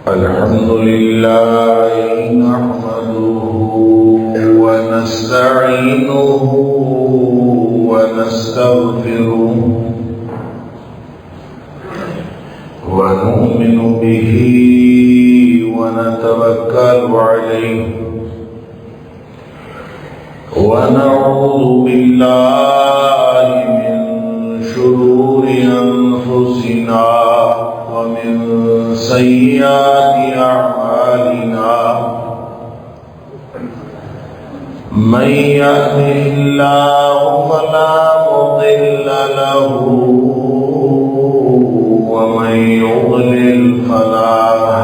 الحمد لله نحمده ونستعينه ونستغفره ونؤمن به ونتوكل عليه ونعوذ بالله من شرور أنفسنا ومن سيئات أعمالنا من يهده الله فلا مضل له ومن يضلل فلا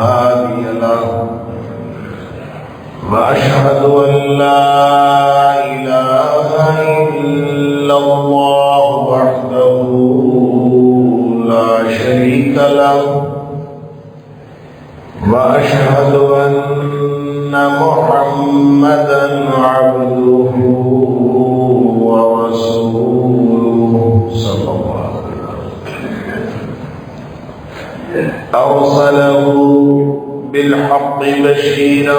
هادي له وأشهد أن لا إله إلا الله وحده لا شريك له وأشهد أن محمدا عبده ورسوله صلى الله عليه وسلم أرسله بالحق بشيرا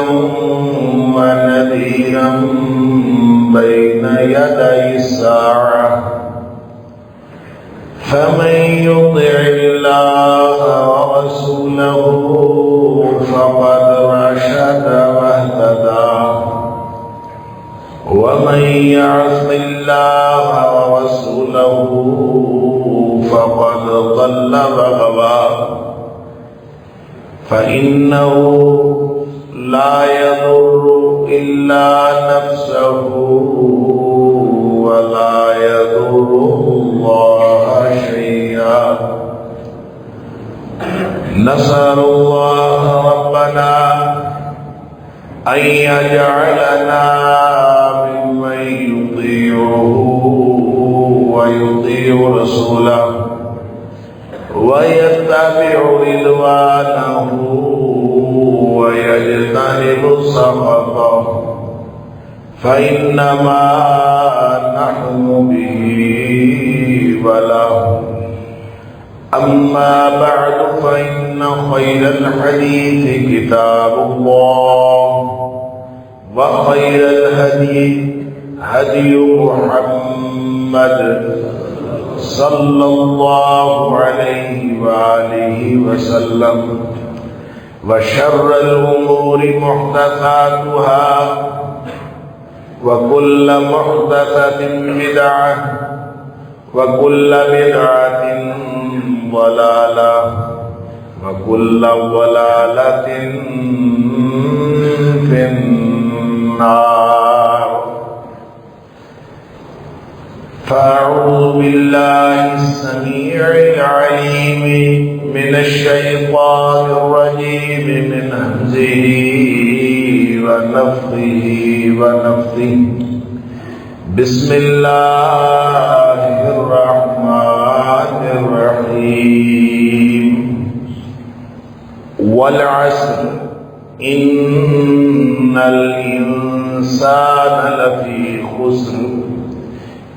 ونذيرا بين يدي الساعة فمن يطع الله ورسوله فقد رشد واهتدى ومن يعص الله ورسوله فقد ضل وغوى فإنه لا يضر إلا نفسه ولا يضر الله شيئا نسأل الله ربنا أن يجعلنا ممن يطيعه ويطيع رسوله ويتبع رضوانه ويجتنب سخطه فإنما نحن به وله أما بعد فإن خير الحديث كتاب الله وخير الهدي هدي محمد صلى الله عليه وآله وسلم وشر الأمور محدثاتها وكل محدثة بدعة وكل بدعة ضلالة وكل ضلالة في النار فأعوذ بالله السميع العليم من الشيطان الرجيم من همزه ونفخه ونفثه بسم الله الرحمن الرحيم والعصر إن الإنسان لفي خسر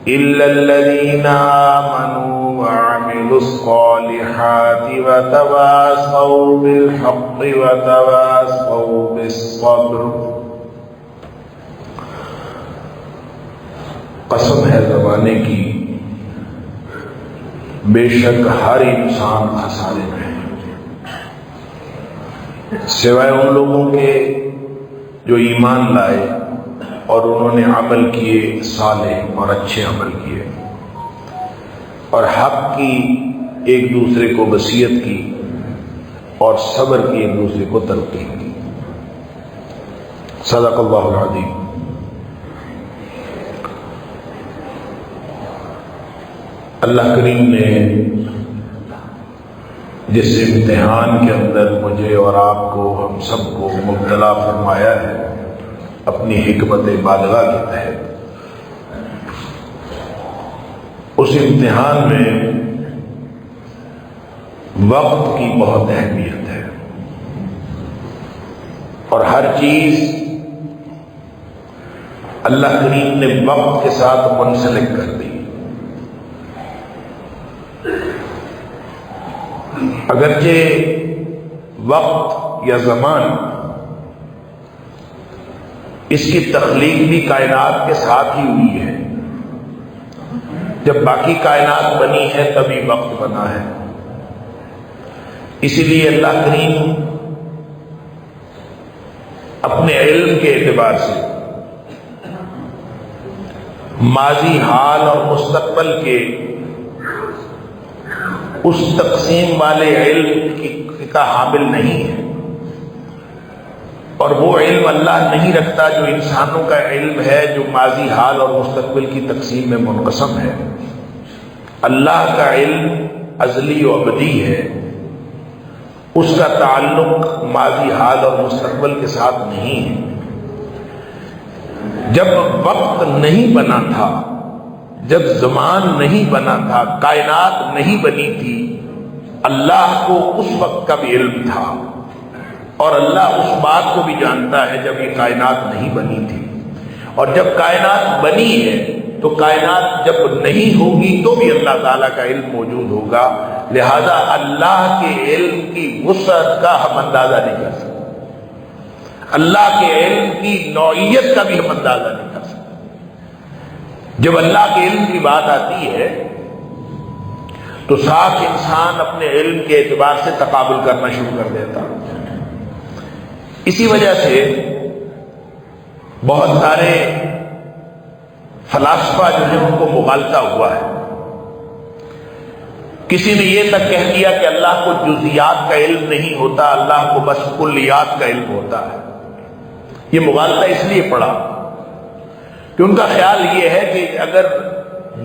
إلا الذين آمنوا وعملوا الصالحات وتواصوا بالحق وتواصوا بالصبر قسم ہے زمانے کی بے شک ہر انسان خسارے میں ہے سوائے ان لوگوں کے جو ایمان لائے اور انہوں نے عمل کیے صالح اور اچھے عمل کیے اور حق کی ایک دوسرے کو وصیت کی اور صبر کی ایک دوسرے کو تلقین کی صدق اللہ العظیم اللہ کریم نے جس امتحان کے اندر مجھے اور آپ کو ہم سب کو مبتلا فرمایا ہے اپنی حکمت بالغہ کے تحت اس امتحان میں وقت کی بہت اہمیت ہے اور ہر چیز اللہ کریم نے وقت کے ساتھ منسلک کر دی اگرچہ وقت یا زمان، اس کی تخلیق بھی کائنات کے ساتھ ہی ہوئی ہے. جب باقی کائنات بنی ہے تبھی وقت بنا ہے. اسی لیے اللہ کریم اپنے علم کے اعتبار سے ماضی، حال اور مستقبل کے اس تقسیم والے علم کا حامل نہیں ہے، اور وہ علم اللہ نہیں رکھتا جو انسانوں کا علم ہے، جو ماضی، حال اور مستقبل کی تقسیم میں منقسم ہے. اللہ کا علم ازلی و ابدی ہے، اس کا تعلق ماضی، حال اور مستقبل کے ساتھ نہیں ہے. جب وقت نہیں بنا تھا، جب زمان نہیں بنا تھا، کائنات نہیں بنی تھی، اللہ کو اس وقت کا بھی علم تھا، اور اللہ اس بات کو بھی جانتا ہے جب یہ کائنات نہیں بنی تھی. اور جب کائنات بنی ہے تو کائنات جب نہیں ہوگی تو بھی اللہ تعالیٰ کا علم موجود ہوگا. لہذا اللہ کے علم کی وسعت کا ہم اندازہ نہیں کر سکتے، اللہ کے علم کی نوعیت کا بھی ہم اندازہ نہیں کر سکتے. جب اللہ کے علم کی بات آتی ہے تو صاف انسان اپنے علم کے اعتبار سے تقابل کرنا شروع کر دیتا. اسی وجہ سے بہت سارے فلاسفہ جو ہیں ان کو مغالطہ ہوا ہے. کسی نے یہ تک کہہ دیا کہ اللہ کو جزیات کا علم نہیں ہوتا، اللہ کو بس کلیات کا علم ہوتا ہے. یہ مغالطہ اس لیے پڑا کہ ان کا خیال یہ ہے کہ اگر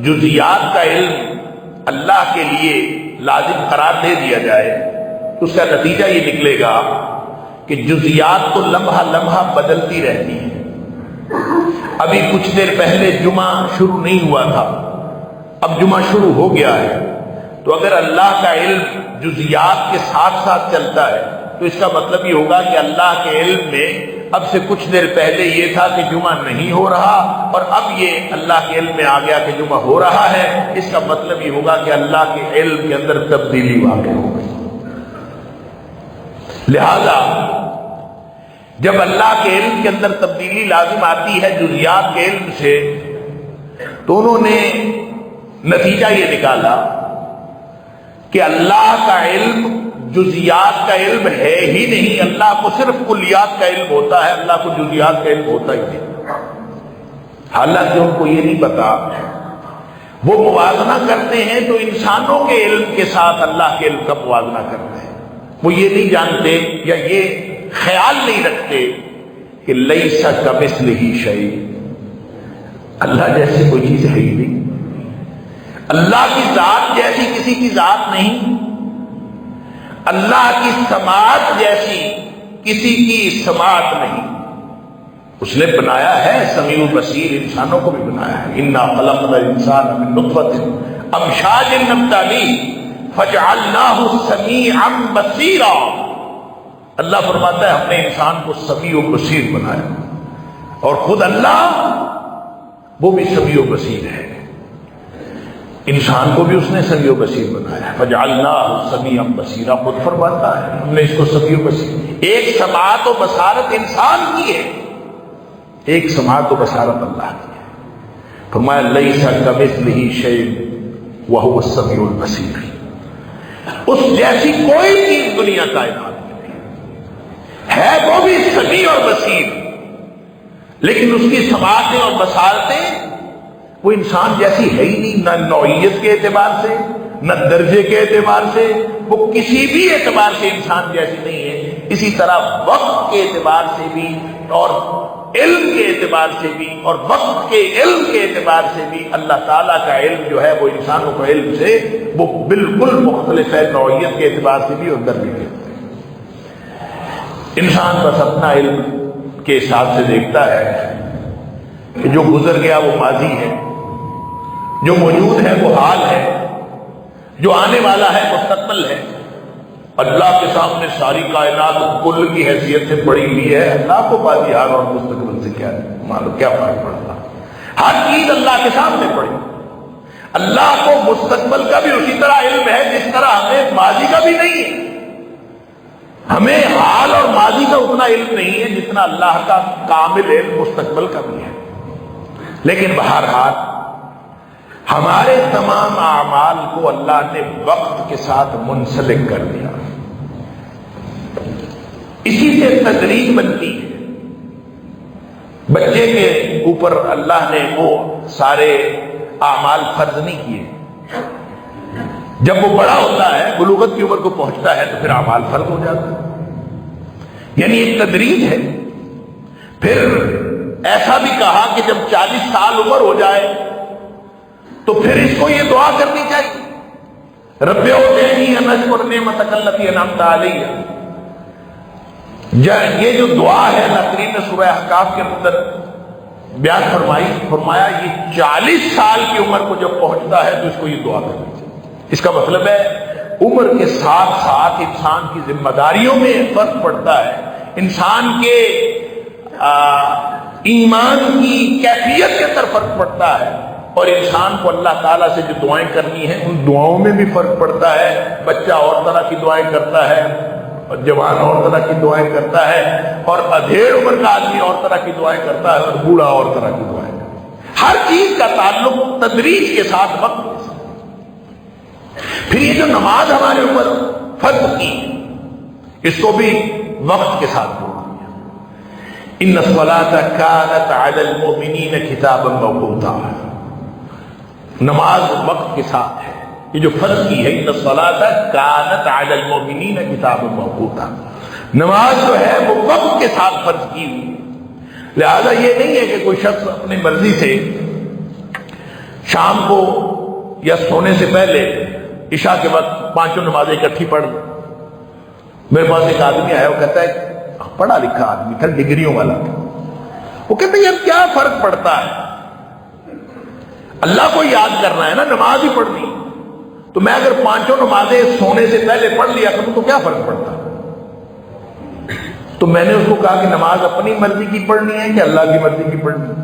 جزیات کا علم اللہ کے لیے لازم قرار دے دیا جائے تو اس کا نتیجہ یہ نکلے گا کہ جزیات تو لمحہ لمحہ بدلتی رہتی ہیں. ابھی کچھ دیر پہلے جمعہ شروع نہیں ہوا تھا، اب جمعہ شروع ہو گیا ہے. تو اگر اللہ کا علم جزیات کے ساتھ ساتھ چلتا ہے تو اس کا مطلب یہ ہوگا کہ اللہ کے علم میں اب سے کچھ دیر پہلے یہ تھا کہ جمعہ نہیں ہو رہا، اور اب یہ اللہ کے علم میں آ گیا کہ جمعہ ہو رہا ہے. اس کا مطلب یہ ہوگا کہ اللہ کے علم کے اندر تبدیلی واقع ہو گئی. لہذا جب اللہ کے علم کے اندر تبدیلی لازم آتی ہے جزیات کے علم سے، تو انہوں نے نتیجہ یہ نکالا کہ اللہ کا علم جزیات کا علم ہے ہی نہیں، اللہ کو صرف کلیات کا علم ہوتا ہے، اللہ کو جزیات کا علم ہوتا ہی نہیں. حالانکہ ان کو یہ نہیں پتا، وہ موازنہ کرتے ہیں تو انسانوں کے علم کے ساتھ اللہ کے علم کا موازنہ کرتے ہیں. وہ یہ نہیں جانتے یا یہ خیال نہیں رکھتے کہ لیس کمثلہ شیء، اللہ جیسی کوئی چیز ہے ہی نہیں. اللہ کی ذات جیسی کسی کی ذات نہیں، اللہ کی سماعت جیسی کسی کی سماعت نہیں. اس نے بنایا ہے سمیع بصیر، انسانوں کو بھی بنایا ہے. انا خلقنا الانسان من نطفۃ امشاج نبتلیہ فجعلناہ سمیعا بصیرا. اللہ فرماتا ہے ہم نے انسان کو سمیع و بصیر بنایا، اور خود اللہ وہ بھی سمیع و بصیر ہے. انسان کو بھی اس نے سمیع و بصیر بنایا ہے. فجعلناہ سمیعا بصیرا، خود فرماتا ہے ہم نے اس کو سمیع و بصیر. ایک سماعت و بصارت انسان کی ہے، ایک سماعت و بصارت اللہ کی ہے. فرمایا لیس کمثلہ شیء وہو السمیع البصیر. اس جیسی کوئی چیز دنیا کائنات میں نہیں ہے، وہ بھی سمیع اور بصیر، لیکن اس کی سماعتیں اور بصارتیں وہ انسان جیسی ہے ہی نہیں، نہ نوعیت کے اعتبار سے، نہ درجے کے اعتبار سے، وہ کسی بھی اعتبار سے انسان جیسی نہیں ہے. اسی طرح وقت کے اعتبار سے بھی، اور علم کے اعتبار سے بھی، اور وقت کے علم کے اعتبار سے بھی اللہ تعالیٰ کا علم جو ہے وہ انسانوں کے علم سے وہ بالکل مختلف ہے، نوعیت کے اعتبار سے بھی اور درجے کے اعتبار سے. انسان بس اپنا علم کے حساب سے دیکھتا ہے کہ جو گزر گیا وہ ماضی ہے، جو موجود ہے وہ حال ہے، جو آنے والا ہے مستقبل ہے. اللہ کے سامنے ساری کائنات کل کی حیثیت سے پڑی ہوئی ہے. اللہ کو ماضی، حال اور مستقبل سے کیا معلوم، کیا فرق پڑتا؟ ہر چیز اللہ کے سامنے پڑی. اللہ کو مستقبل کا بھی اسی طرح علم ہے جس طرح ہمیں ماضی کا بھی نہیں ہے. ہمیں حال اور ماضی کا اتنا علم نہیں ہے جتنا اللہ کا کامل علم مستقبل کا بھی ہے، لیکن بہرحال ہمارے تمام اعمال کو اللہ نے وقت کے ساتھ منسلک کر دیا۔ اسی سے تدریج بنتی ہے۔ بچے کے اوپر اللہ نے وہ سارے اعمال فرض نہیں کیے، جب وہ بڑا ہوتا ہے، بلوغت کی عمر کو پہنچتا ہے، تو پھر اعمال فرض ہو جاتا ہے، یعنی ایک تدریج ہے۔ پھر ایسا بھی کہا کہ جب 40 سال عمر ہو جائے تو پھر اس کو یہ دعا کرنی چاہیے، رب اوزعنی ان اشکر نعمتک التی انعمت علی۔ یہ جو دعا ہے اللہ کریم نے سورہ احقاف کے اندر بیان فرمایا یہ 40 سال کی عمر کو جب پہنچتا ہے تو اس کو یہ دعا کرنی چاہیے۔ اس کا مطلب ہے عمر کے ساتھ ساتھ انسان کی ذمہ داریوں میں فرق پڑتا ہے، انسان کے ایمان کی کیفیت کے اندر فرق پڑتا ہے، اور انسان کو اللہ تعالیٰ سے جو دعائیں کرنی ہیں ان دعاؤں میں بھی فرق پڑتا ہے۔ بچہ اور طرح کی دعائیں کرتا ہے، اور جوان اور طرح کی دعائیں کرتا ہے، اور ادھیڑ عمر کا آدمی اور طرح کی دعائیں کرتا ہے، اور بوڑھا اور طرح کی دعائیں کرتا ہے۔ ہر چیز کا تعلق تدریج کے ساتھ، وقت کے ساتھ۔ پھر یہ جو نماز ہمارے اوپر فرض کی اس کو بھی وقت کے ساتھ جوڑ دیا۔ ان الصلاۃ کانت علی المؤمنین کتابا موقوتا، نماز وقت کے ساتھ ہے، یہ جو فرض کی ہے ان الصلاۃ کانت علی المؤمنین کتابا موقوتا، نماز جو ہے وہ وقت کے ساتھ فرض کی ہوئی۔ لہذا یہ نہیں ہے کہ کوئی شخص اپنی مرضی سے شام کو یا سونے سے پہلے عشاء کے وقت 5 نمازیں اکٹھی پڑھ لیں۔ میرے پاس ایک آدمی آیا، وہ کہتا ہے پڑھا لکھا آدمی تھا، ڈگریوں والا تھا، وہ کہتا ہے یار کیا فرق پڑتا ہے، اللہ کو یاد کرنا ہے نا، نماز ہی پڑھنی، تو میں اگر 5 نمازیں سونے سے پہلے پڑھ لیا کروں تو کیا فرق پڑتا ہے؟ تو میں نے اس کو کہا کہ نماز اپنی مرضی کی پڑھنی ہے کہ اللہ کی مرضی کی پڑھنی ہے؟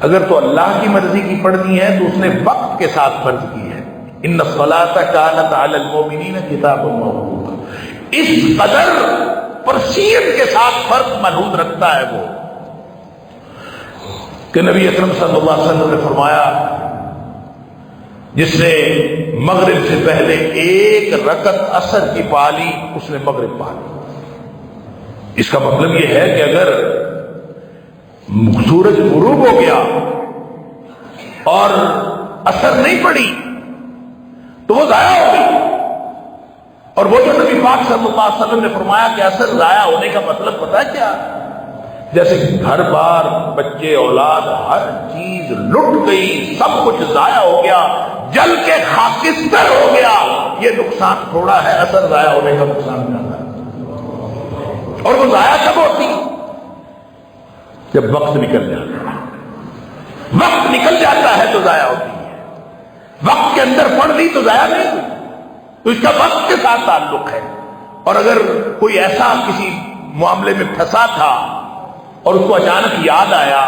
اگر تو اللہ کی مرضی کی پڑھنی ہے تو اس نے وقت کے ساتھ فرض کی ہے، ان الصلاۃ کانت علی المؤمنین کتابا موقوتا، اس قدر پرسین کے ساتھ فرق ملحوظ رکھتا ہے وہ کہ نبی اکرم صلی اللہ علیہ وسلم نے فرمایا جس نے مغرب سے پہلے 1 رکعت عصر کی پالی اس نے مغرب پالی۔ اس کا مطلب یہ ہے کہ اگر سورج غروب ہو گیا اور عصر نہیں پڑی تو وہ ضائع ہو گئی، اور وہ جو نبی پاک صلی اللہ علیہ وسلم نے فرمایا کہ عصر ضائع ہونے کا مطلب پتہ ہے کیا؟ جیسے گھر بار، بچے، اولاد، ہر چیز لٹ گئی، سب کچھ ضائع ہو گیا، جل کے خاکستر ہو گیا، یہ نقصان تھوڑا ہے، عصر ضائع ہونے کا نقصان زیادہ ہے۔ اور وہ ضائع کب ہوتی؟ جب وقت نکل جاتا ہے، وقت نکل جاتا ہے تو ضائع ہوتی ہے، وقت کے اندر پڑھ لی تو ضائع نہیں ہوئی، تو اس کا وقت کے ساتھ تعلق ہے۔ اور اگر کوئی ایسا کسی معاملے میں پھنسا تھا اور اس کو اچانک یاد آیا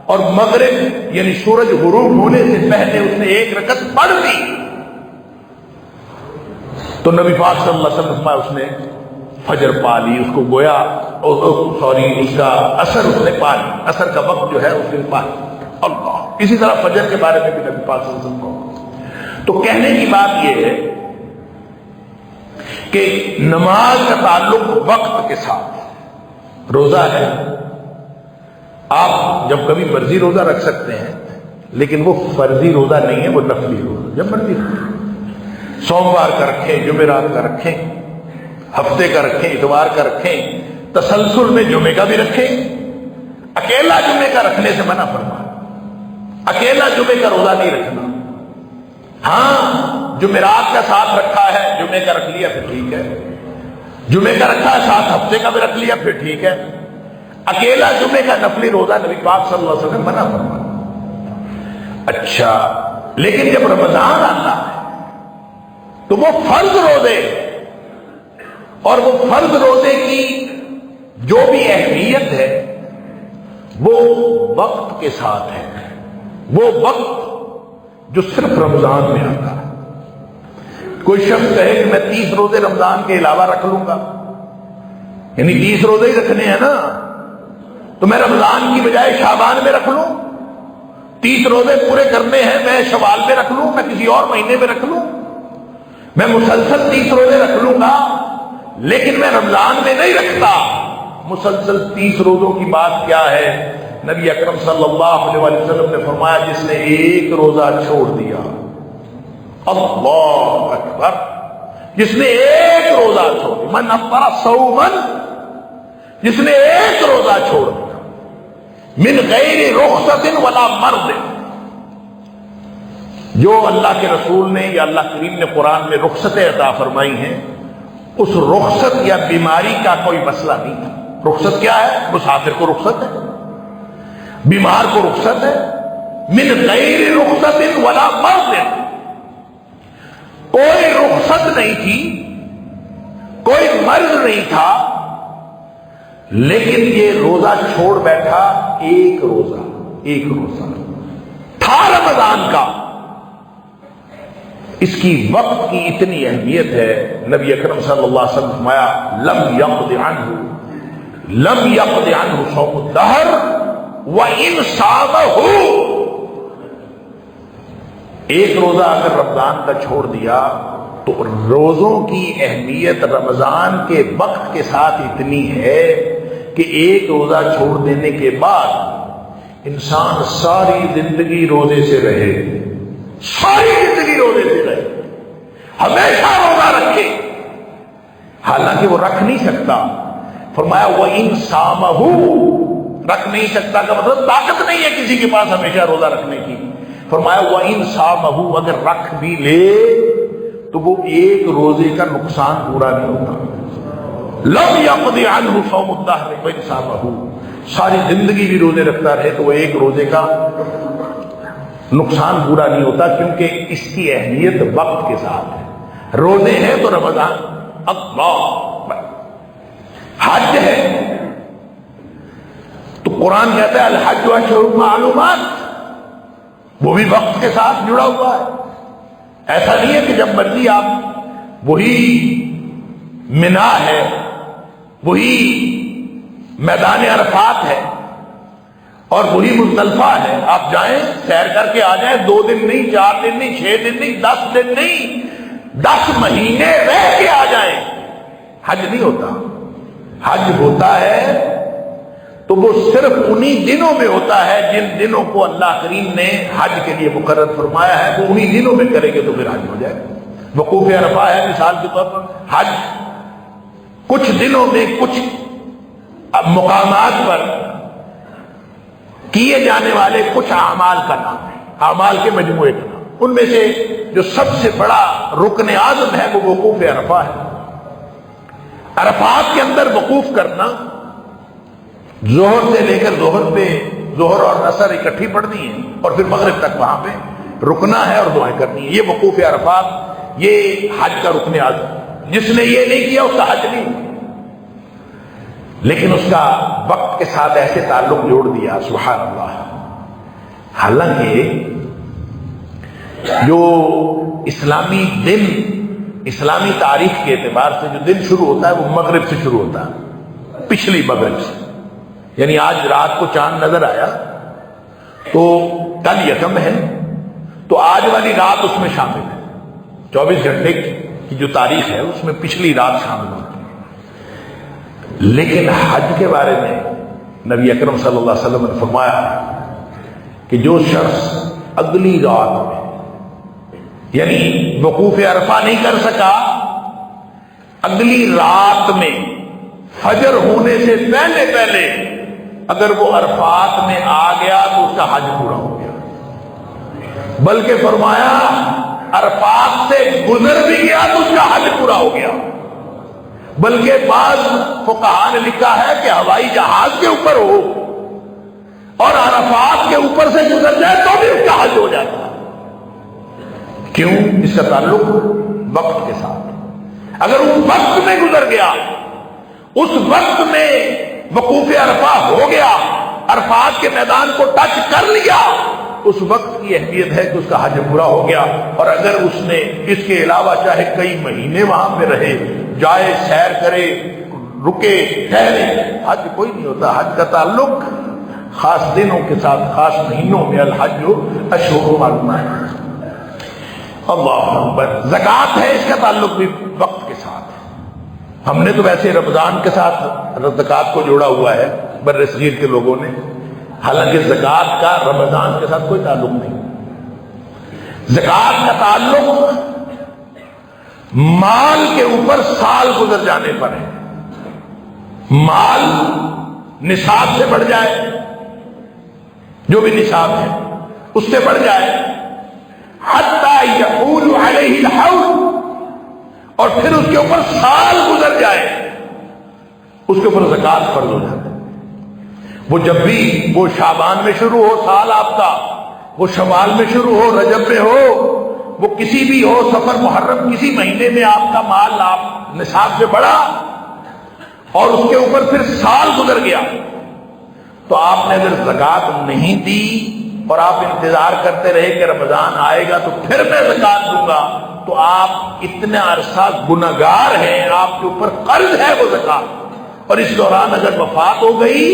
اور مغرب یعنی سورج غروب ہونے سے پہلے اس نے 1 رکعت پڑھ لی تو نبی پاک صلی اللہ علیہ وسلم اس نے فجر پا لی، اس کو گویا اس کا عصر اس نے پا لی، عصر کا وقت جو ہے اس نے پا لی۔ اللہ، اسی طرح فجر کے بارے میں بھی نبی پاک صلی اللہ علیہ وسلم کو۔ تو کہنے کی بات یہ ہے کہ نماز کا تعلق وقت کے ساتھ، روزہ ہے، آپ جب کبھی مرضی روزہ رکھ سکتے ہیں، لیکن وہ فرضی روزہ نہیں ہے، وہ نفلی روزہ، جب مرضی رکھیں، سوموار کا رکھیں، جمعرات کا رکھیں، ہفتے کا رکھیں، اتوار کا رکھیں، تسلسل میں جمعے کا بھی رکھیں۔ اکیلا جمعے کا رکھنے سے منع فرمایا، اکیلا جمعے کا روزہ نہیں رکھنا۔ ہاں جمعرات کا ساتھ رکھا ہے، جمعے کا رکھ لیا پھر ٹھیک ہے، جمعے کا رکھا ہے ساتھ، ہفتے کا بھی رکھ لیا پھر ٹھیک ہے۔ اکیلا جمعے کا نفلی روزہ نبی پاک صلی اللہ علیہ وسلم منع فرمایا۔ اچھا، لیکن جب رمضان آتا ہے تو وہ فرض روزے، اور وہ فرض روزے کی جو بھی اہمیت ہے وہ وقت کے ساتھ ہے، وہ وقت جو صرف رمضان میں آتا ہے۔ کوئی شخص کہے کہ میں 30 روزے رمضان کے علاوہ رکھ لوں گا، یعنی 30 روزے ہی رکھنے ہیں نا، تو میں رمضان کی بجائے شعبان میں رکھ لوں؟ 30 روزے پورے کرنے ہیں، میں شوال میں رکھ لوں، میں کسی اور مہینے میں رکھ لوں؟ میں مسلسل 30 روزے رکھ لوں گا، لیکن میں رمضان میں نہیں رکھتا۔ مسلسل 30 روزوں کی بات کیا ہے؟ نبی اکرم صلی اللہ علیہ وسلم نے فرمایا جس نے ایک روزہ چھوڑ دیا، اللہ اکبر، جس نے ایک روزہ چھوڑ دیا، من افطر صوما، جس نے ایک روزہ چھوڑ دیا، من غیر رخصت ولا مرض، جو اللہ کے رسول نے یا اللہ کریم نے قرآن میں رخصتیں عطا فرمائی ہیں، اس رخصت یا بیماری کا کوئی مسئلہ نہیں تھا۔ رخصت کیا ہے؟ مسافر کو رخصت ہے، بیمار کو رخصت ہے، من غیر رخصت ولا مرض، کوئی رخصت نہیں تھی، کوئی مرض نہیں تھا، لیکن یہ روزہ چھوڑ بیٹھا، ایک روزہ تھا رمضان کا۔ اس کی وقت کی اتنی اہمیت ہے، نبی اکرم صلی اللہ علیہ وسلم فرمایا لم يقض عنہ صوم الدہر وَإِنْ صَامَهُ، ایک روزہ اگر رمضان کا چھوڑ دیا تو روزوں کی اہمیت رمضان کے وقت کے ساتھ اتنی ہے کہ ایک روزہ چھوڑ دینے کے بعد انسان ساری زندگی روزے سے رہے، ساری زندگی روزے سے رہے، ہمیشہ روزہ رکھے، حالانکہ وہ رکھ نہیں سکتا۔ فرمایا وَإِنْ صَامَهُ، رکھ نہیں سکتا کا مطلب طاقت نہیں ہے کسی کے پاس ہمیشہ روزہ رکھنے کی۔ فرمایا وَإِنْ صَامَهُ، اگر رکھ بھی لے تو وہ ایک روزے کا نقصان پورا نہیں ہوتا۔ لم يقض عنہ صوم الدہر وَإِنْ صَامَهُ، ساری زندگی بھی روزے رکھتا رہے تو وہ ایک روزے کا نقصان پورا نہیں ہوتا، کیونکہ اس کی اہمیت وقت کے ساتھ ہے۔ روزے ہیں تو رمضان، اللہ حج ہے تو قرآن کہتا ہے الحج اشہر معلومات، وہ بھی وقت کے ساتھ جڑا ہوا ہے۔ ایسا نہیں ہے کہ جب مرضی آپ، وہی منا ہے، وہی میدان عرفات ہے اور وہی مزدلفہ ہے، آپ جائیں سیر کر کے آ جائیں، 2 دن نہیں، 4 دن نہیں، 6 دن نہیں، 10 دن نہیں، 10 مہینے رہ کے آ جائیں، حج نہیں ہوتا۔ حج ہوتا ہے تو وہ صرف انہی دنوں میں ہوتا ہے جن دنوں کو اللہ کریم نے حج کے لیے مقرر فرمایا ہے، وہ انہی دنوں میں کریں گے تو پھر حج ہو جائے گا۔ وقوف عرفہ ہے مثال کے طور پر، حج کچھ دنوں میں کچھ مقامات پر کیے جانے والے کچھ اعمال کا نام ہے، اعمال کے مجموعے کا نام، ان میں سے جو سب سے بڑا رکن اعظم ہے وہ وقوف عرفہ ہے۔ عرفات کے اندر وقوف کرنا، ظہر سے لے کر ظہر پہ، ظہر اور عصر اکٹھی پڑھنی ہے اور پھر مغرب تک وہاں پہ رکنا ہے اور دعائیں کرنی ہے، یہ وقوف عرفات، یہ حج کا رکن اعظم۔ جس نے یہ نہیں کیا اس کا حج نہیں، لیکن اس کا وقت کے ساتھ ایسے تعلق جوڑ دیا، سبحان اللہ۔ حالانکہ جو اسلامی دن، اسلامی تاریخ کے اعتبار سے جو دن شروع ہوتا ہے وہ مغرب سے شروع ہوتا ہے، پچھلی مغرب سے، یعنی آج رات کو چاند نظر آیا تو کل یکم ہے، تو آج والی رات اس میں شامل ہے، 24 گھنٹے کی جو تاریخ ہے اس میں پچھلی رات شامل ہوتی ہے۔ لیکن حج کے بارے میں نبی اکرم صلی اللہ علیہ وسلم نے فرمایا کہ جو شخص اگلی رات میں، یعنی وقوف عرفہ نہیں کر سکا، اگلی رات میں فجر ہونے سے پہلے پہلے اگر وہ عرفات میں آ گیا تو اس کا حج پورا ہو گیا، بلکہ فرمایا عرفات سے گزر بھی گیا تو اس کا حج پورا ہو گیا، بلکہ بعض فقہاء نے لکھا ہے کہ ہوائی جہاز کے اوپر ہو اور عرفات کے اوپر سے گزر جائے تو بھی اس کا حج ہو جاتا ہے۔ کیوں؟ اس کا تعلق وقت کے ساتھ، اگر اس وقت میں گزر گیا، اس وقت میں وقوف عرفہ ہو گیا، عرفات کے میدان کو ٹچ کر لیا، اس وقت کی اہمیت ہے کہ اس کا حج پورا ہو گیا۔ اور اگر اس نے اس کے علاوہ چاہے کئی مہینے وہاں پہ رہے، جائے سیر کرے، رکے ٹھہرے. حج کوئی نہیں ہوتا. حج کا تعلق خاص دنوں کے ساتھ، خاص مہینوں میں. الحج اشہر معلومات. اللہ اکبر. زکوٰۃ ہے، اس کا تعلق بھی وقت کے ساتھ. ہم نے تو ویسے رمضان کے ساتھ زکوٰۃ کو جوڑا ہوا ہے بر صغیر کے لوگوں نے، حالانکہ زکوٰۃ کا رمضان کے ساتھ کوئی تعلق نہیں. زکوٰۃ کا تعلق مال کے اوپر سال گزر جانے پر ہے. مال نصاب سے بڑھ جائے، جو بھی نصاب ہے اس سے بڑھ جائے، حتی یحول علیہ الحول، اور پھر اس کے اوپر سال گزر جائے، اس کے اوپر زکوٰۃ فرض ہو جاتا ہے. وہ جب بھی وہ شعبان میں شروع ہو سال آپ کا، وہ شوال میں شروع ہو، رجب میں ہو، وہ کسی بھی ہو، سفر محرم کسی مہینے میں آپ کا مال آپ نصاب سے بڑھا اور اس کے اوپر پھر سال گزر گیا، تو آپ نے اگر زکوٰۃ نہیں دی اور آپ انتظار کرتے رہے کہ رمضان آئے گا تو پھر میں زکوٰۃ دوں گا، تو آپ اتنا عرصہ گنہگار ہیں، آپ کے اوپر قرض ہے وہ زکوٰۃ. اور اس دوران اگر وفات ہو گئی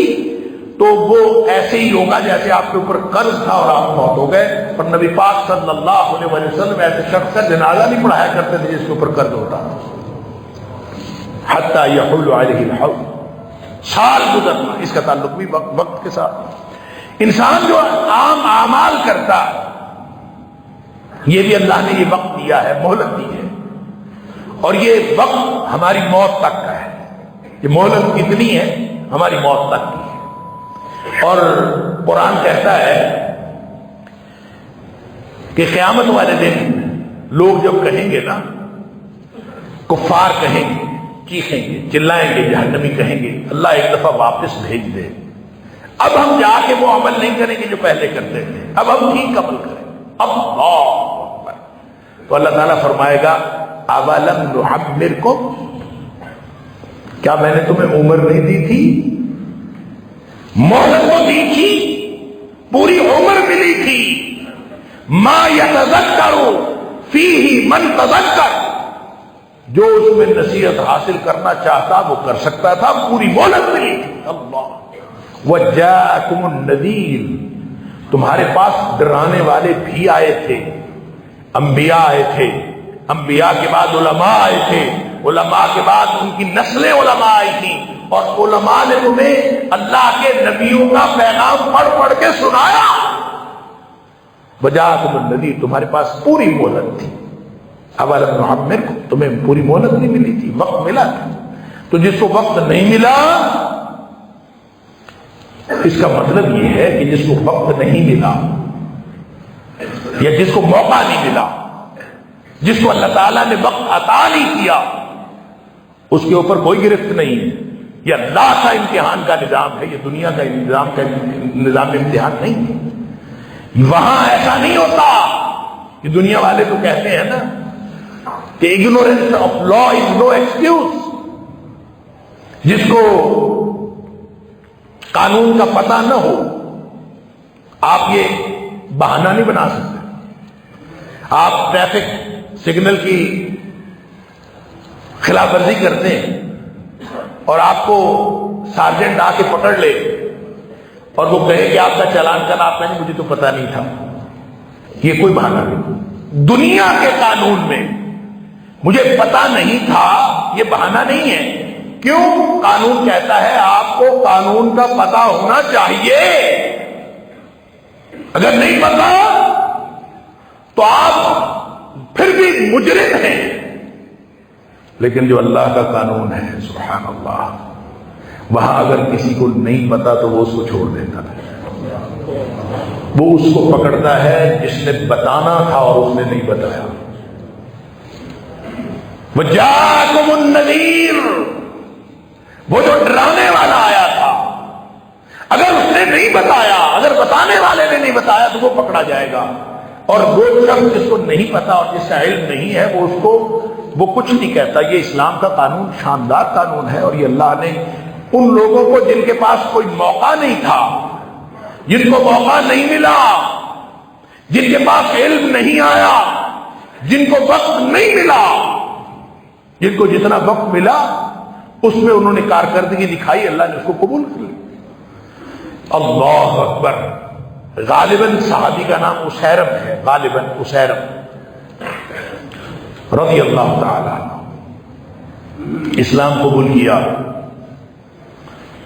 تو وہ ایسے ہی ہوگا جیسے آپ کے اوپر قرض تھا اور آپ موت ہو گئے. اور نبی پاک صلی اللہ علیہ وسلم ایسے شخص کا جنازہ نہیں پڑھایا کرتے تھے جس کے اوپر قرض ہوتا. حتی یحول علیہ الحول، سال گزرنا، اس کا تعلق بھی وقت کے ساتھ. انسان جو عام اعمال کرتا یہ بھی اللہ نے یہ وقت دیا ہے، مہلت دی ہے، اور یہ وقت ہماری موت تک کا ہے. یہ مہلت کتنی ہے؟ ہماری موت تک کی ہے. اور قرآن کہتا ہے کہ قیامت والے دن لوگ جب کہیں گے نا، کفار کہیں گے، چیخیں گے، چلائیں گے، جہنمی کہیں گے اللہ ایک دفعہ واپس بھیج دے، اب ہم جا کے وہ عمل نہیں کریں گے جو پہلے کرتے تھے، اب ہم ٹھیک عمل کریں. اللہ اکبر. تو اللہ تعالیٰ فرمائے گا اولم نعمرکم، کیا میں نے تمہیں عمر نہیں دی تھی؟ مہلت تو دی تھی، پوری عمر ملی تھی. ما یتذکر فیہ من تذکر، جو اس میں نصیحت حاصل کرنا چاہتا وہ کر سکتا تھا، پوری مہلت ملی تھی. اللہ. وجاءکم النذیر، تمہارے پاس ڈرانے والے بھی آئے تھے. انبیاء آئے تھے، انبیاء کے بعد علماء آئے تھے، علماء کے بعد ان کی نسلیں علماء آئی تھیں، اور علماء نے تمہیں اللہ کے نبیوں کا پیغام پڑھ پڑھ کے سنایا. وجاءکم النذیر، تمہارے پاس پوری مہلت تھی. اولم نعمرکم، تمہیں پوری مہلت نہیں ملی تھی، وقت ملا تھا. تو جس کو وقت نہیں ملا، اس کا مطلب یہ ہے کہ جس کو وقت نہیں ملا یا جس کو موقع نہیں ملا، جس کو اللہ تعالیٰ نے وقت عطا نہیں کیا، اس کے اوپر کوئی گرفت نہیں ہے. یہ اللہ کا امتحان کا نظام ہے، یہ دنیا کا نظام امتحان نہیں ہے. وہاں ایسا نہیں ہوتا. یہ دنیا والے تو کہتے ہیں نا کہ ignorance of law is no excuse. جس کو قانون کا پتہ نہ ہو، آپ یہ بہانہ نہیں بنا سکتے. آپ ٹریفک سگنل کی خلاف ورزی کرتے ہیں اور آپ کو سارجنٹ آ کے پکڑ لے اور وہ کہے کہ آپ کا چالان کرنا، آپ کہیں مجھے تو پتہ نہیں تھا. یہ کوئی بہانہ نہیں. دنیا کے قانون میں مجھے پتہ نہیں تھا یہ بہانہ نہیں ہے. کیوں؟ قانون کہتا ہے آپ کو قانون کا پتہ ہونا چاہیے. اگر نہیں پتا تو آپ پھر بھی مجرم ہیں. لیکن جو اللہ کا قانون ہے، سبحان اللہ، وہاں اگر کسی کو نہیں پتا تو وہ اس کو چھوڑ دیتا ہے. وہ اس کو پکڑتا ہے جس نے بتانا تھا اور اس نے نہیں بتایا. وجاءکم النذیر، وہ جو ڈرانے والا آیا تھا، اگر اس نے نہیں بتایا، اگر بتانے والے نے نہیں بتایا تو وہ پکڑا جائے گا. اور وہ شخص جس کو نہیں پتا اور جس کا علم نہیں ہے وہ کچھ نہیں کہتا. یہ اسلام کا قانون شاندار قانون ہے، اور یہ اللہ نے ان لوگوں کو جن کے پاس کوئی موقع نہیں تھا، جن کو موقع نہیں ملا، جن کے پاس علم نہیں آیا، جن کو وقت نہیں ملا، جن کو جتنا وقت ملا اس میں انہوں نے کارکردگی دکھائی، اللہ نے اس کو قبول کر لی۔ اللہ اکبر۔ غالباً صحابی کا نام اسیرم ہے، غالباً اسیرم رضی اللہ تعالی عنہ، اسلام قبول کیا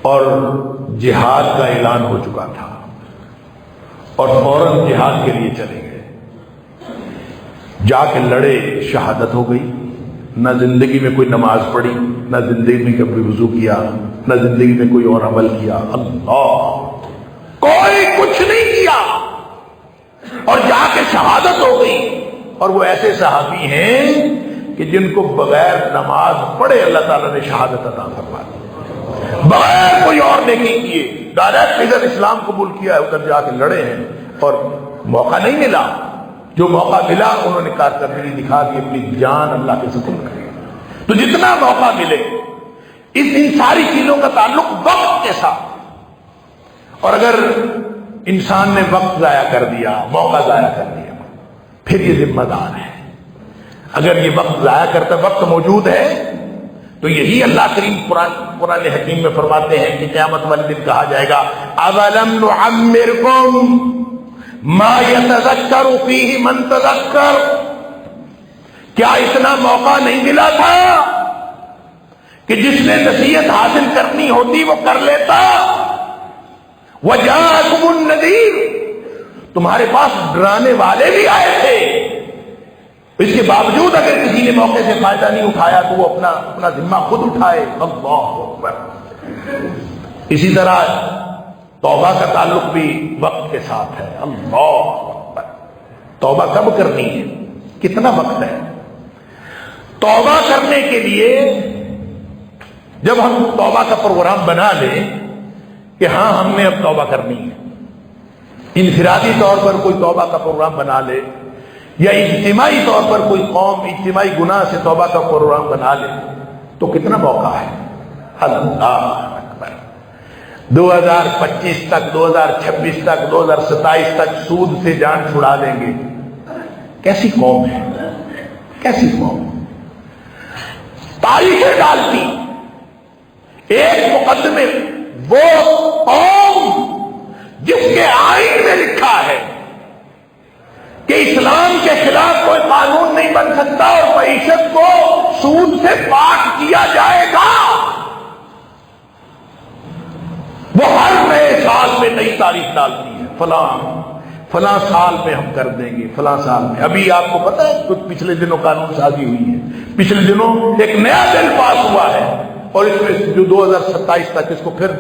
اور جہاد کا اعلان ہو چکا تھا اور فوراً جہاد کے لیے چلے گئے، جا کے لڑے، شہادت ہو گئی۔ نہ زندگی میں کوئی نماز پڑھی، نہ زندگی میں کبھی وضو کیا، نہ زندگی میں کوئی اور عمل کیا، اللہ کوئی کچھ نہیں کیا، اور جا کے شہادت ہو گئی۔ اور وہ ایسے صحابی ہیں کہ جن کو بغیر نماز پڑھے اللہ تعالیٰ نے شہادت عطا فرما دی، بغیر کوئی اور نیکی کیے، ڈائریکٹ ادھر اسلام قبول کیا ہے، ادھر جا کے لڑے ہیں اور موقع نہیں ملا۔ جو موقع ملا انہوں نے کارکردگی دکھا دی، اپنی جان اللہ کے سپرد کر۔ تو جتنا موقع ملے، ان ساری چیزوں کا تعلق وقت کے ساتھ، اور اگر انسان نے وقت ضائع کر دیا، موقع ضائع کر دیا، پھر یہ ذمہ دار ہے۔ اگر یہ وقت ضائع کرتا، وقت موجود ہے، تو یہی اللہ کریم قرآن حکیم میں فرماتے ہیں کہ قیامت والے دن کہا جائے گا اَوَلَمْ نُعَمِّرْكُمْ مَا يَتَذَكَّرُ فِيهِ مَنْ تَذَكَّرَ، کیا اتنا موقع نہیں ملا تھا کہ جس نے نصیحت حاصل کرنی ہوتی وہ کر لیتا؟ وَجَاءَكُمُ النَّذِيرُ، تمہارے پاس ڈرانے والے بھی آئے تھے، اس کے باوجود اگر کسی نے موقع سے فائدہ نہیں اٹھایا تو وہ اپنا ذمہ خود اٹھائے۔ اللہ اکبر۔ اسی طرح توبہ کا تعلق بھی وقت کے ساتھ ہے۔ اللہ اکبر۔ توبہ کب کرنی ہے، کتنا وقت ہے؟ توبہ کرنے کے لیے جب ہم توبہ کا پروگرام بنا لیں کہ ہاں ہم نے اب توبہ کرنی ہے، انفرادی طور پر کوئی توبہ کا پروگرام بنا لے یا اجتماعی طور پر کوئی قوم اجتماعی گناہ سے توبہ کا پروگرام بنا لے، تو کتنا موقع ہے؟ اللہ اکبر۔ 2025 تک، 2026 تک، 2027 تک سود سے جان چھڑا دیں گے۔ کیسی قوم ہے، کیسی قوم؟ تاریخیں ڈالتی ایک مقدمے، وہ قوم جس کے آئین میں لکھا ہے کہ اسلام کے خلاف کوئی قانون نہیں بن سکتا اور معیشت کو سود سے پاک کیا جائے گا، وہ ہر نئے سال میں نئی تاریخ ڈالتی ہے، فلاں سال میں ہم کر دیں گے، فلاں سال میں۔ ابھی آپ کو پتا ہے کچھ پچھلے دنوں قانون سازی ہوئی ہے، پچھلے دنوں ایک نیا بل پاس ہوا ہے اور اس میں جو 2027 تک اس کو پھر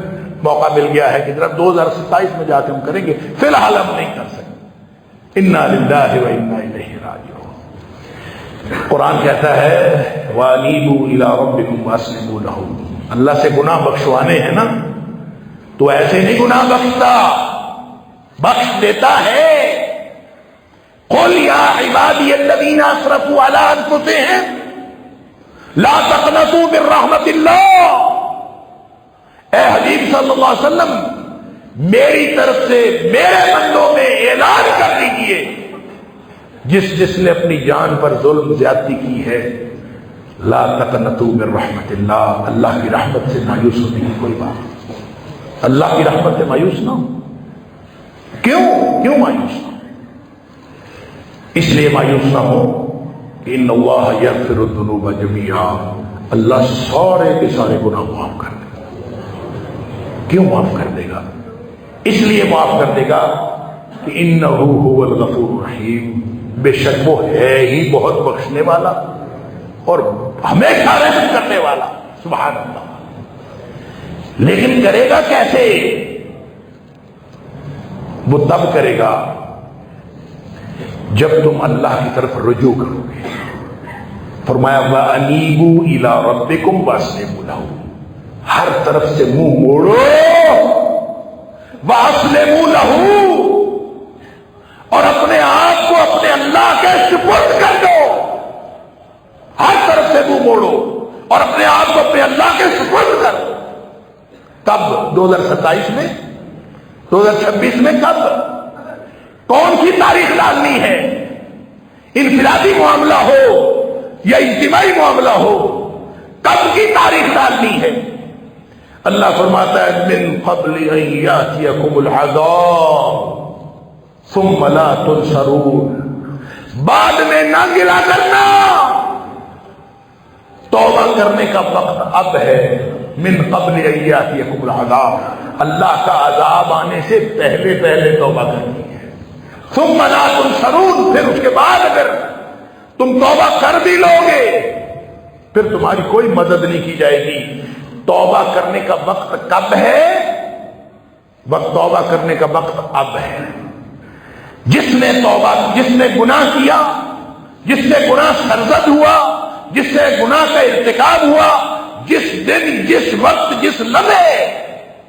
موقع مل گیا ہے کہ ذرا 2027 میں جا کے ہم کریں گے، فی الحال ہم نہیں کر سکتے۔ انا للہ و انا الیہ راجعون۔ قرآن کہتا ہے وَأَنِيبُوا إِلَىٰ رَبِّكُمْ وَأَسْلِمُوا لَهُ، اللہ سے گناہ بخشوانے ہیں نا تو ایسے نہیں گناہ بخشتا، بخش دیتا ہے۔ قُلْ يَا عِبَادِيَ الَّذِينَ أَسْرَفُوا عَلَىٰ أَنفُسِهِمْ لَا تَقْنَطُوا مِن رَحْمَةِ اللَّهِ، اے حبیب صلی اللہ علیہ وسلم میری طرف سے میرے بندوں میں اعلان کر دیجیے، جس نے اپنی جان پر ظلم زیادتی کی ہے، لا تقنطوا من رحمت اللہ، اللہ کی رحمت سے مایوس ہونے کی کوئی بات نہیں، اللہ کی رحمت سے مایوس نہ ہو۔ کیوں مایوس نہ ہو؟ اس لیے مایوس نہ ہو کہ ان اللہ یغفر الذنوب جميعا، اللہ سارے کے سارے گناہ معاف کر دے گا۔ کیوں معاف کر دے گا؟ اس لیے معاف کر دے گا کہ انہ هو الغفور الرحیم، بے شک وہ ہے ہی بہت بخشنے والا اور ہمیشہ رحم کرنے والا، سبحان اللہ۔ لیکن کرے گا کیسے؟ وہ تب کرے گا جب تم اللہ کی طرف رجوع کرو گے۔ فرمایا وَأَنِيبُوا إِلَىٰ رَبِّكُمْ وَأَسْلِمُوا لَهُ، ہر طرف سے منہ موڑو، وَأَسْلِمُوا لَهُ، اور اپنے آپ کو اپنے اللہ کے سپرد کر دو۔ ہر طرف سے منہ موڑو اور اپنے آپ کو اپنے اللہ کے سپرد کرو۔ کب؟ 2027 میں، 2026 میں؟ کب؟ کون سی تاریخ ڈالنی ہے؟ انفرادی معاملہ ہو یا اجتماعی معاملہ ہو، کب کی تاریخ ڈالنی ہے؟ اللہ فرماتا ہے من قبل ان یاتیکم العذاب ثم لا تنصرون، بعد میں نہ گلا کرنا، توبہ کرنے کا وقت اب ہے۔ من قبل ان یاتیکم العذاب، اللہ کا عذاب آنے سے پہلے پہلے توبہ کرنی ہے۔ ثم لا تنصرون، پھر اس کے بعد اگر تم توبہ کر بھی لوگے پھر تمہاری کوئی مدد نہیں کی جائے گی۔ توبہ کرنے کا وقت کب ہے؟ توبہ کرنے کا وقت اب ہے۔ جس نے گناہ کیا، جس سے گناہ سرزد ہوا، جس سے گناہ کا ارتکاب ہوا، جس دن، جس وقت، جس لمحے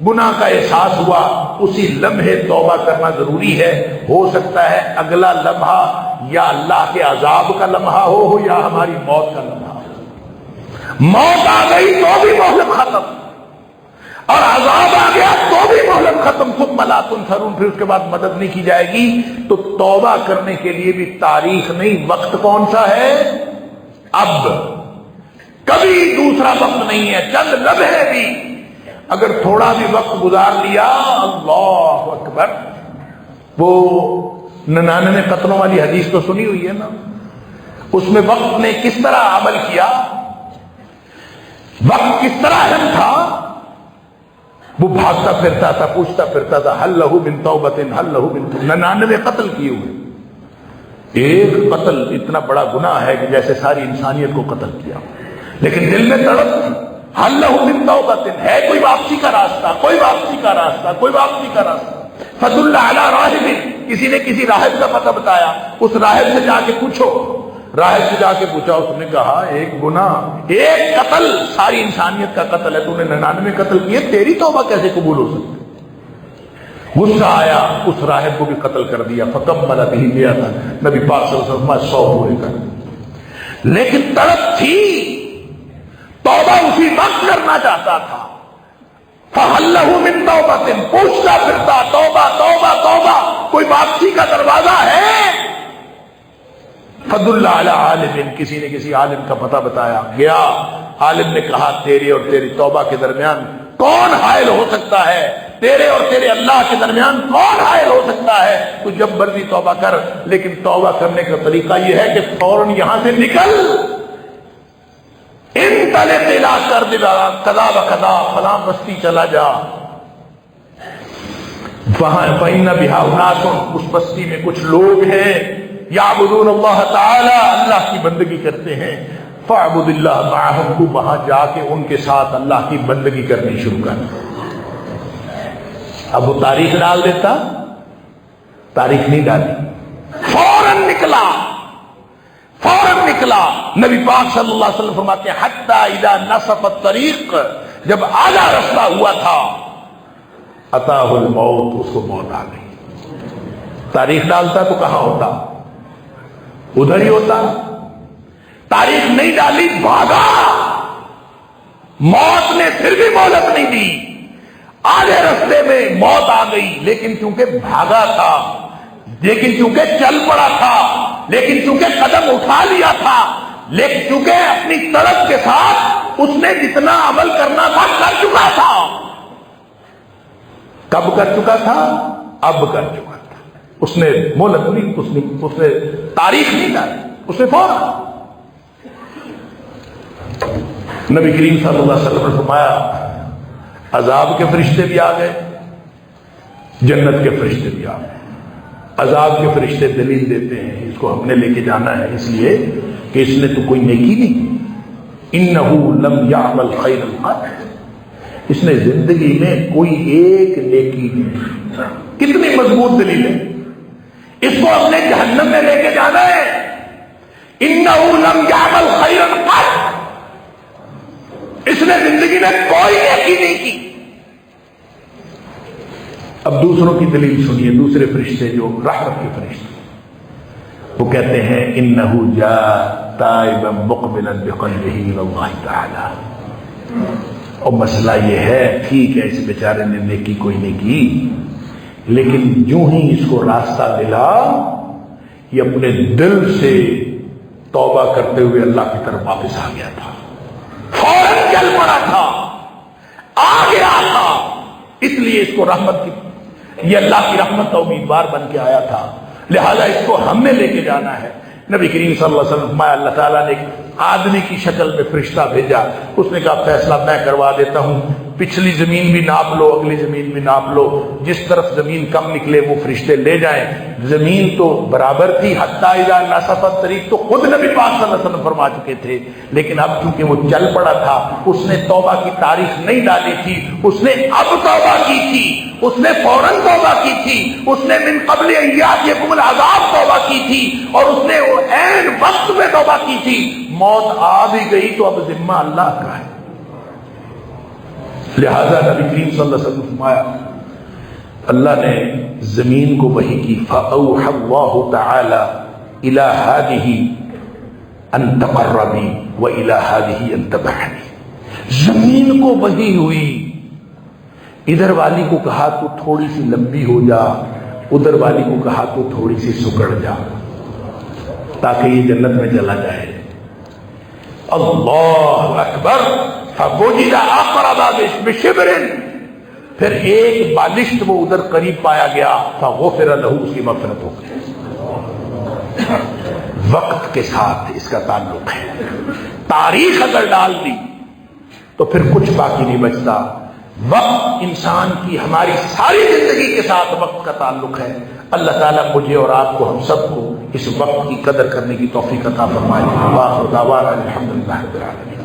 گناہ کا احساس ہوا، اسی لمحے توبہ کرنا ضروری ہے۔ ہو سکتا ہے اگلا لمحہ یا اللہ کے عذاب کا لمحہ ہو یا ہماری موت کا لمحہ۔ موت آ گئی تو بھی مہلت ختم، اور عذاب آ گیا تو بھی مہلت ختم۔ ثم لا تنصرون، پھر اس کے بعد مدد نہیں کی جائے گی۔ تو توبہ کرنے کے لیے بھی تاریخ نہیں، وقت کون سا ہے؟ اب، کبھی دوسرا وقت نہیں ہے۔ چند لمحے بھی اگر تھوڑا بھی وقت گزار لیا، اللہ اکبر۔ وہ 99 قتلوں والی حدیث تو سنی ہوئی ہے نا، اس میں وقت نے کس طرح عمل کیا، وقت کس طرح اہم تھا۔ وہ بھاگتا پھرتا تھا، پوچھتا پھرتا تھا حل لہ من توبۃ، حل لہ من توبۃ۔ 99 قتل کیے ہوئے، ایک قتل اتنا بڑا گناہ ہے کہ جیسے ساری انسانیت کو قتل کیا، لیکن دل میں تڑپ تھی، حل لہ من توبۃ، ہے کوئی واپسی کا راستہ، کوئی واپسی کا راستہ، کوئی واپسی کا راستہ۔ فدل علی راہب، کسی نے کسی راہب کا پتہ بتایا، اس راہب سے جا کے پوچھو۔ راہب سے جا کے پوچھا، اس نے کہا ایک گناہ، ایک قتل، ساری انسانیت کا قتل ہے، تو نے 99 قتل کیے، تیری توبہ کیسے قبول ہو سکتی؟ غصہ آیا، اس راہب کو بھی قتل کر دیا۔ فکمل به 100، نبی پاک صلی اللہ علیہ وسلم 100 پورے کر دیے۔ لیکن تڑپ تھی، توبہ اسی وقت کرنا چاہتا تھا۔ فحل لہ من توبۃ، پوچھتا پھرتا، توبہ توبہ توبہ، کوئی واپسی کا دروازہ ہے؟ فدل علی عالم، کسی نے کسی عالم کا پتہ بتایا، گیا، عالم نے کہا تیرے اور تیری توبہ کے درمیان کون حائل ہو سکتا ہے؟ تیرے اور تیرے اللہ کے درمیان کون حائل ہو سکتا ہے؟ تو جب مرضی توبہ کر، لیکن توبہ کرنے کا طریقہ یہ ہے کہ فوراً یہاں سے نکل، انطلق الی کرد کذا و کذا، فلاں بستی چلا جا، وہاں فإن بہا اناس، اس بستی میں کچھ لوگ ہیں، یعبدون اللہ تعالی، اللہ کی بندگی کرتے ہیں، فاعبد اللہ معہم، تو وہاں جا کے ان کے ساتھ اللہ کی بندگی کرنی شروع کر۔ اب وہ تاریخ ڈال دیتا، تاریخ نہیں ڈالی، فوراً نکلا، فوراً نکلا۔ نبی پاک صلی اللہ علیہ وسلم فرماتے ہیں حتی اذا نصف الطریق، جب آدھا رستہ ہوا تھا، اتاہ الموت، اس کو موت آ گئی۔ تاریخ ڈالتا تو کہاں ہوتا؟ ادھر ہی ہوتا۔ تاریخ نہیں ڈالی، بھاگا، موت نے پھر بھی مہلت نہیں دی، آدھے رستے میں موت آ گئی، لیکن چونکہ بھاگا تھا، لیکن چونکہ چل پڑا تھا، لیکن چونکہ قدم اٹھا لیا تھا، لیکن چونکہ اپنی طلب کے ساتھ اس نے جتنا عمل کرنا تھا کر چکا تھا۔ کب کر چکا تھا؟ اب کر چکا تھا۔ اس نے مہلت نہیں، اس نے تاریخ نہیں ڈالی، اس نے فوراً۔ نبی کریم صلی اللہ علیہ وسلم نے فرمایا عذاب کے فرشتے بھی آ گئے، جنت کے فرشتے بھی آ گئے۔ عذاب کے فرشتے دلیل دیتے ہیں اس کو ہم نے لے کے جانا ہے، اس لیے کہ اس نے تو کوئی نیکی نہیں کی، انہ لم یعمل خیرا قط، اس نے زندگی میں کوئی ایک نیکی نہیں۔ کتنی مضبوط دلیل ہے، اس کو اپنے جہنم میں لے کے جانا ہے۔ انہ لم یعمل خیرا قط، اس نے زندگی میں کوئی نیکی نہیں کی۔ اب دوسروں کی دلیل سنیے، دوسرے فرشتے جو رحمت کے فرشتے، وہ کہتے ہیں انہ جاء تائبا مقبلا بقلبہ الی اللہ تعالی۔ اور مسئلہ یہ ہے، ٹھیک ہے اس بیچارے نے نیکی کوئی نہیں کی، لیکن جو ہی اس کو راستہ ملا، یہ اپنے دل سے توبہ کرتے ہوئے اللہ کی طرف واپس آ گیا تھا۔ فوراً چل پڑا تھا، آ گیا تھا، اس لیے اس کو رحمت کی، یہ اللہ کی رحمت کا امیدوار بن کے آیا تھا، لہذا اس کو ہم نے لے کے جانا ہے۔ نبی کریم صلی اللہ علیہ وسلم فرمایا اللہ تعالیٰ نے ایک آدمی کی شکل میں فرشتہ بھیجا، اس نے کہا فیصلہ میں کروا دیتا ہوں، پچھلی زمین بھی ناپ لو، اگلی زمین بھی ناپ لو، جس طرف زمین کم نکلے وہ فرشتے لے جائیں۔ زمین تو برابر تھی، حتیٰ اذا نصف الطریق، تو خود نبی پاک صلی اللہ علیہ وسلم فرما چکے تھے، لیکن اب چونکہ وہ چل پڑا تھا، اس نے توبہ کی تاریخ نہیں ڈالی تھی، اس نے اب توبہ کی تھی، اس نے فوراً توبہ کی تھی، اس نے من قبل ان یاتیکم العذاب توبہ کی تھی، اور اس نے وہ عین وقت میں توبہ کی تھی۔ موت آ بھی گئی تو اب ذمہ اللہ کا ہے، لہذا نبی کریم صلی اللہ علیہ وسلم فرمایا اللہ نے زمین کو وحی کی، فَأَوْحَى اللَّهُ تَعَالَى إِلَى هَذِهِ أَن تَقَرَّبِي وَإِلَى هَذِهِ أَن تَبْعَدِي، زمین کو وحی ہوئی، ادھر والی کو کہا تو تھوڑی سی لمبی ہو جا، ادھر والی کو کہا تو تھوڑی سی سکڑ جا، تاکہ یہ جنت میں چلا جائے۔ اللہ اکبر، فَوُجِدَ أَقْرَبَ بِشِبْرٍ، پھر ایک بالشت وہ ادھر قریب پایا گیا، فَغُفِرَ لَهُ، اس کی مغفرت ہو گئی۔ وقت کے ساتھ اس کا تعلق ہے، تاریخ اگر ڈال دی تو پھر کچھ باقی نہیں بچتا۔ وقت انسان کی ہماری ساری زندگی کے ساتھ وقت کا تعلق ہے۔ اللہ تعالیٰ مجھے اور آپ کو، ہم سب کو اس وقت کی قدر کرنے کی توفیق عطا فرمائے۔ وآخر دعوانا الحمدللہ رب العالمین۔